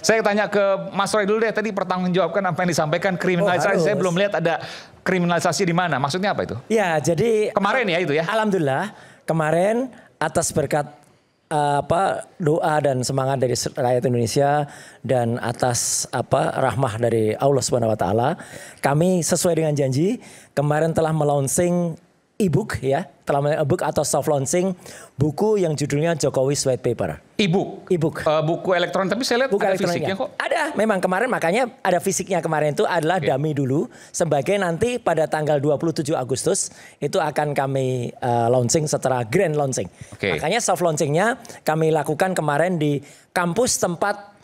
Saya tanya ke Mas Roy dulu deh, tadi pertanggungjawabkan apa yang disampaikan kriminalisasi. Saya belum lihat ada kriminalisasi di mana. Maksudnya apa itu? Ya, jadi kemarin ya itu ya. Alhamdulillah kemarin atas berkat doa dan semangat dari rakyat Indonesia dan atas rahmah dari Allah Subhanahu wa taala, kami sesuai dengan janji kemarin telah melaunching e-book ya, e-book atau soft launching buku yang judulnya Jokowi's White Paper. E-book. E-book. Buku elektronik, tapi saya lihat buku ada fisiknya kok. Ada, memang kemarin makanya ada fisiknya kemarin itu adalah dummy dulu sebagai nanti pada tanggal 27 Agustus itu akan kami launching secara grand launching. Makanya soft launchingnya kami lakukan kemarin di kampus tempat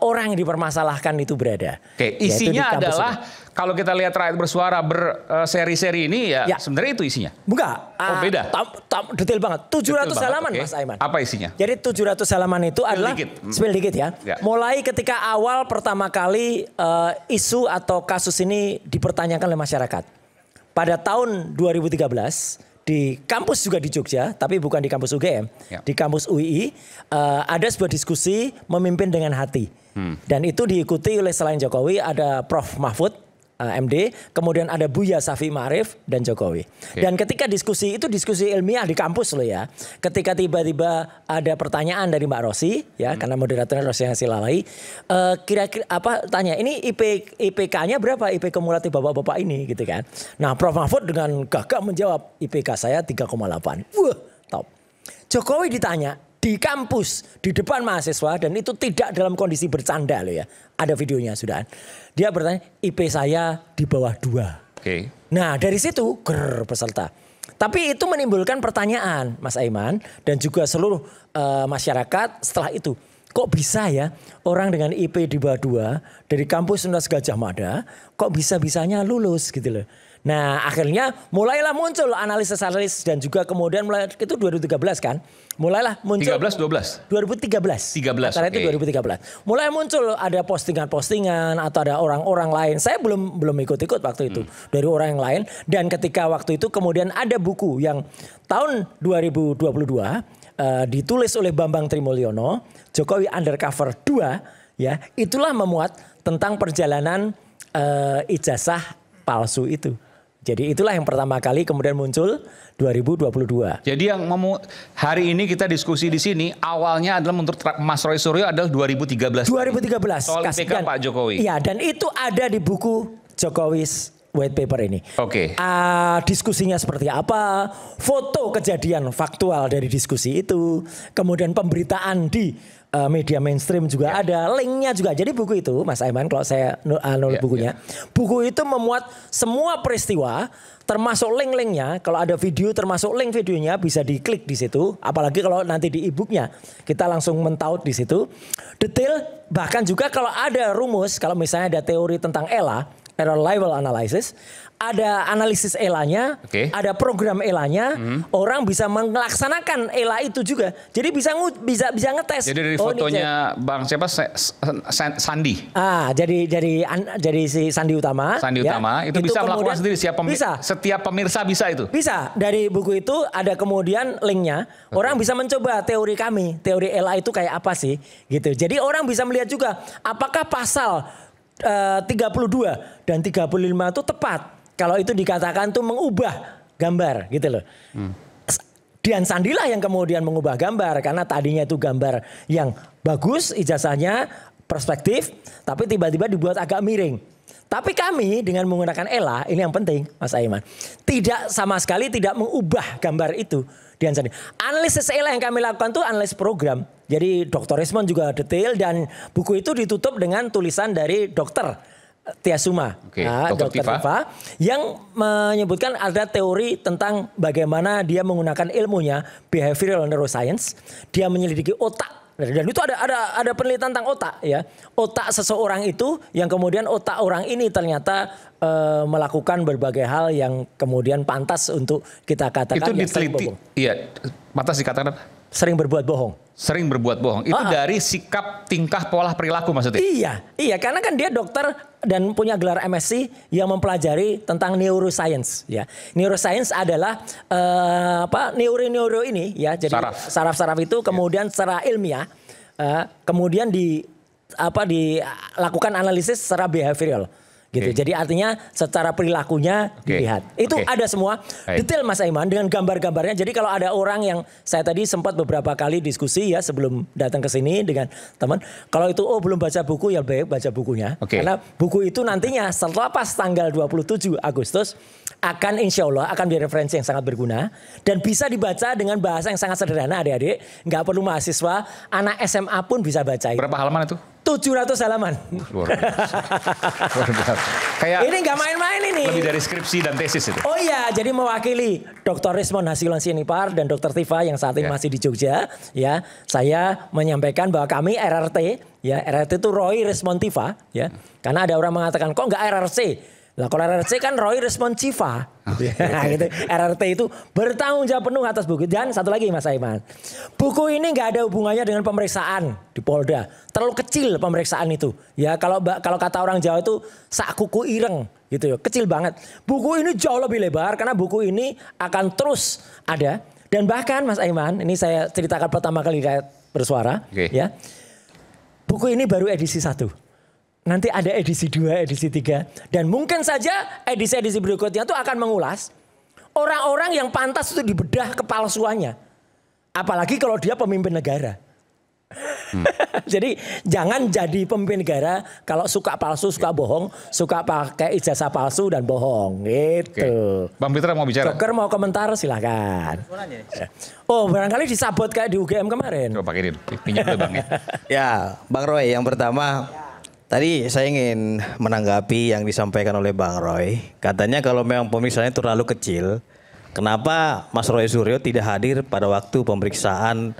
orang yang dipermasalahkan itu berada. Isinya adalah kalau kita lihat rakyat bersuara berseri-seri ini ya, sebenarnya itu isinya. Enggak. Beda. Detail banget. 700 halaman Mas Aiman. Apa isinya? Jadi 700 halaman itu adalah spill dikit ya. Mulai ketika awal pertama kali isu atau kasus ini dipertanyakan oleh masyarakat. Pada tahun 2013 di kampus juga di Jogja, tapi bukan di kampus UGM, di kampus UII ada sebuah diskusi memimpin dengan hati. Dan itu diikuti oleh selain Jokowi ada Prof Mahfud MD, kemudian ada Buya Syafi'i Ma'arif dan Jokowi. Dan ketika diskusi itu diskusi ilmiah di kampus loh ya. Ketika tiba-tiba ada pertanyaan dari Mbak Rosi ya, karena moderatornya Rosi Silalai, kira-kira tanya ini IPK-nya berapa, IP kumulatif bapak-bapak ini gitu kan. Nah, Prof Mahfud dengan gagah menjawab IPK saya 3,8. Wah, top. Jokowi ditanya di kampus, di depan mahasiswa, dan itu tidak dalam kondisi bercanda loh ya. Ada videonya sudah. Dia bertanya, IP saya di bawah 2. Nah dari situ, peserta. Tapi itu menimbulkan pertanyaan Mas Aiman, dan juga seluruh masyarakat setelah itu. Kok bisa ya orang dengan IP di bawah 2 dari kampus Universitas Gadjah Mada, kok bisa-bisanya lulus gitu loh. Nah akhirnya mulailah muncul analisis dan juga kemudian mulai itu 2013 kan. Mulailah muncul 2013 karena itu 2013. Mulai muncul ada postingan-postingan atau ada orang-orang lain. Saya belum ikut-ikut waktu itu dari orang yang lain, dan ketika waktu itu kemudian ada buku yang tahun 2022 ditulis oleh Bambang Trimulyono, Jokowi Undercover 2 ya, itulah memuat tentang perjalanan ijazah palsu itu. Jadi itulah yang pertama kali kemudian muncul 2022. Jadi yang hari ini kita diskusi di sini awalnya adalah menurut Mas Roy Suryo adalah 2013. 2013. Soal IPK Pak Jokowi. Iya, dan itu ada di buku Jokowi's White Paper ini. Diskusinya seperti apa, foto kejadian faktual dari diskusi itu, kemudian pemberitaan di media mainstream juga ada, linknya juga. Jadi buku itu Mas Aiman, kalau saya nulis bukunya, buku itu memuat semua peristiwa termasuk link-linknya. Kalau ada video termasuk link videonya bisa diklik di situ. Apalagi kalau nanti di e-booknya kita langsung mentaut di situ. Detail, bahkan juga kalau ada rumus, kalau misalnya ada teori tentang ELA, error level analysis, ada analisis ELA-nya, ada program ELA-nya, orang bisa melaksanakan ELA itu juga. Jadi bisa ngetes. Jadi dari fotonya Bang siapa Sandi. Jadi si Sandi Utama. Sandi Utama itu bisa melakukan sendiri setiap pemirsa bisa itu. Bisa. Dari buku itu ada kemudian linknya. Orang bisa mencoba teori kami, teori ELA itu kayak apa sih, gitu. Jadi orang bisa melihat juga apakah pasal 32 dan 35 itu tepat. Kalau itu dikatakan tuh mengubah gambar gitu loh. Dian Sandilah yang kemudian mengubah gambar karena tadinya itu gambar yang bagus, ijazahnya perspektif, tapi tiba-tiba dibuat agak miring. Tapi kami dengan menggunakan ELA, ini yang penting Mas Aiman, tidak sama sekali tidak mengubah gambar itu. Dian Sandi. Analisis ELA yang kami lakukan tuh analisis program. Jadi Dr. Rismon juga detail, dan buku itu ditutup dengan tulisan dari Dr. Tiasuma, Dr. Tifa, yang menyebutkan ada teori tentang bagaimana dia menggunakan ilmunya behavioral neuroscience, dia menyelidiki otak. Dan itu ada penelitian tentang otak ya. Otak seseorang itu yang kemudian otak orang ini ternyata melakukan berbagai hal yang kemudian pantas untuk kita katakan itu diteliti. Iya, pantas dikatakan sering berbuat bohong. Sering berbuat bohong. Itu dari sikap, tingkah, pola perilaku maksudnya? Iya, karena kan dia dokter dan punya gelar MSc yang mempelajari tentang neuroscience ya. Neuroscience adalah neuro ini ya. Jadi saraf-saraf itu kemudian secara ilmiah kemudian dilakukan analisis secara behavioral. Gitu. Jadi artinya secara perilakunya dilihat. Itu ada semua detail Mas Aiman dengan gambar-gambarnya. Jadi kalau ada orang yang saya tadi sempat beberapa kali diskusi ya sebelum datang ke sini dengan teman. Kalau itu belum baca buku ya baik baca bukunya. Karena buku itu nantinya setelah pas tanggal 27 Agustus akan insya Allah akan menjadi referensi yang sangat berguna. Dan bisa dibaca dengan bahasa yang sangat sederhana adik-adik. Nggak perlu mahasiswa, anak SMA pun bisa baca itu. Berapa halaman itu? 700 halaman. Luar biasa. Kayak ini nggak main-main ini. Lebih dari skripsi dan tesis itu. Oh iya, jadi mewakili Dr. Rismond Hasilon Sianipar dan Dr. Tifa yang saat ini masih di Jogja. Ya, saya menyampaikan bahwa kami RRT, ya RRT itu Roy Rismond Tifa, ya. Karena ada orang mengatakan kok nggak RRC? Lah kalau RRC kan Roy Rismond Civa. Gitu. RRT itu bertanggung jawab penuh atas buku. Dan satu lagi Mas Aiman. Buku ini nggak ada hubungannya dengan pemeriksaan di Polda. Terlalu kecil pemeriksaan itu. Ya kalau kata orang Jawa itu sak kuku ireng gitu ya. Kecil banget. Buku ini jauh lebih lebar karena buku ini akan terus ada. Dan bahkan Mas Aiman, ini saya ceritakan pertama kali saya bersuara. Ya. Buku ini baru edisi 1. Nanti ada edisi 2, edisi 3. Dan mungkin saja edisi-edisi berikutnya itu akan mengulas orang-orang yang pantas itu dibedah kepalsuannya. Apalagi kalau dia pemimpin negara. Jadi jangan jadi pemimpin negara kalau suka palsu, suka bohong, suka pakai ijazah palsu dan bohong. Gitu. Bang Pitra mau bicara? Joker mau komentar silakan. Oh barangkali disabot kayak di UGM kemarin. Coba pakai ini, pinjam dulu Bang ya. Ya Bang Roy yang pertama. Tadi saya ingin menanggapi yang disampaikan oleh Bang Roy. Katanya kalau memang pemeriksaannya terlalu kecil, kenapa Mas Roy Suryo tidak hadir pada waktu pemeriksaan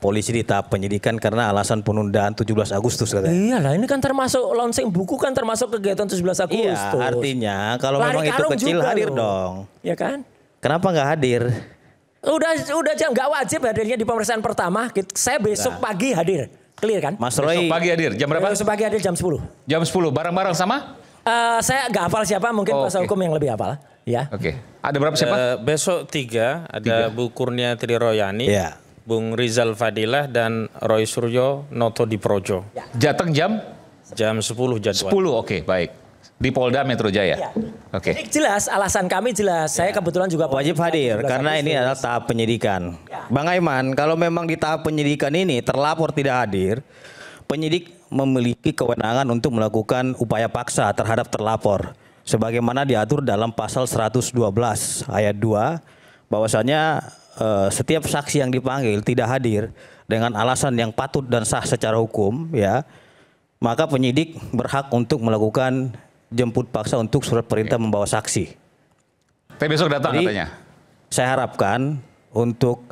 polisi di tahap penyidikan karena alasan penundaan 17 Agustus katanya. Iya lah ini kan termasuk launching buku kan termasuk kegiatan 17 Agustus. Iya artinya kalau memang itu kecil hadir dong. Ya kan? Kenapa nggak hadir? Udah jam nggak wajib hadirnya di pemeriksaan pertama. Saya besok pagi hadir. Clear kan? Mas Roy. Besok pagi hadir. Jam berapa? Besok pagi hadir jam 10. Jam 10. Bareng-bareng sama? Saya nggak hafal siapa. Mungkin kuasa hukum yang lebih hafal. Ya. Ada berapa siapa? Besok 3. Ada Bu Kurnia Triroyani. Ya. Bung Rizal Fadilah dan Roy Suryo Noto Diprojo. Ya. Jateng jam? Jam 10 jadwal. 10 baik. Di Polda Metro Jaya. Ya. Jadi jelas alasan kami jelas. Saya kebetulan juga wajib hadir karena ini adalah tahap penyidikan. Ya. Bang Aiman, kalau memang di tahap penyidikan ini terlapor tidak hadir, penyidik memiliki kewenangan untuk melakukan upaya paksa terhadap terlapor. Sebagaimana diatur dalam pasal 112 ayat 2 bahwasanya setiap saksi yang dipanggil tidak hadir dengan alasan yang patut dan sah secara hukum, ya, maka penyidik berhak untuk melakukan jemput paksa untuk surat perintah membawa saksi. Tapi besok datang. Jadi, katanya. Saya harapkan untuk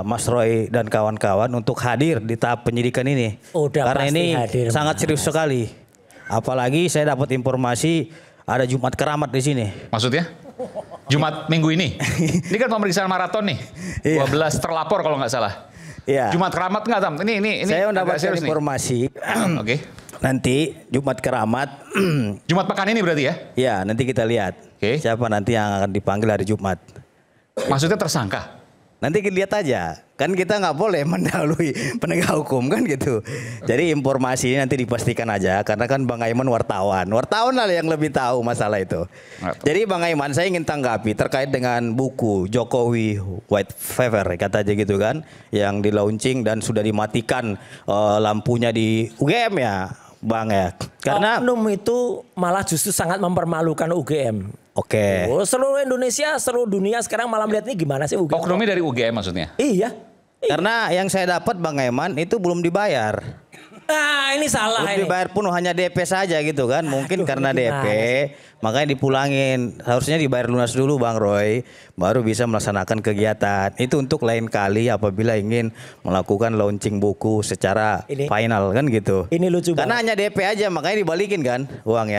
Mas Roy dan kawan-kawan untuk hadir di tahap penyidikan ini. Karena ini sangat serius sekali. Apalagi saya dapat informasi ada Jumat Keramat di sini. Maksudnya? Jumat minggu ini? Ini kan pemeriksaan maraton nih. 12 terlapor kalau nggak salah. Iya. Jumat Keramat nggak Tam? Ini saya mendapatkan informasi. Nanti Jumat Keramat. Jumat pekan ini berarti ya? Ya nanti kita lihat. Siapa nanti yang akan dipanggil hari Jumat. Maksudnya tersangka? Nanti kita lihat aja. Kan kita nggak boleh mendahului penegak hukum kan gitu. Jadi informasi ini nanti dipastikan aja. Karena kan Bang Aiman wartawan. Wartawan lah yang lebih tahu masalah itu. Jadi Bang Aiman saya ingin tanggapi terkait dengan buku Jokowi White Fever kata aja gitu kan. Yang di launching dan sudah dimatikan lampunya di UGM ya. Bang ya, karena oknum itu malah justru sangat mempermalukan UGM. Seluruh Indonesia, seluruh dunia sekarang malah melihat ini gimana sih UGM. Oknumnya dari UGM maksudnya? Iya. Karena yang saya dapat Bang Aiman itu belum dibayar. Nah ini salah belum ini. Dibayar pun hanya DP saja gitu kan. Mungkin karena DP makanya dipulangin. Harusnya dibayar lunas dulu Bang Roy. Baru bisa melaksanakan kegiatan. Itu untuk lain kali apabila ingin melakukan launching buku secara final kan gitu. Ini lucu Karena hanya DP aja makanya dibalikin kan uangnya.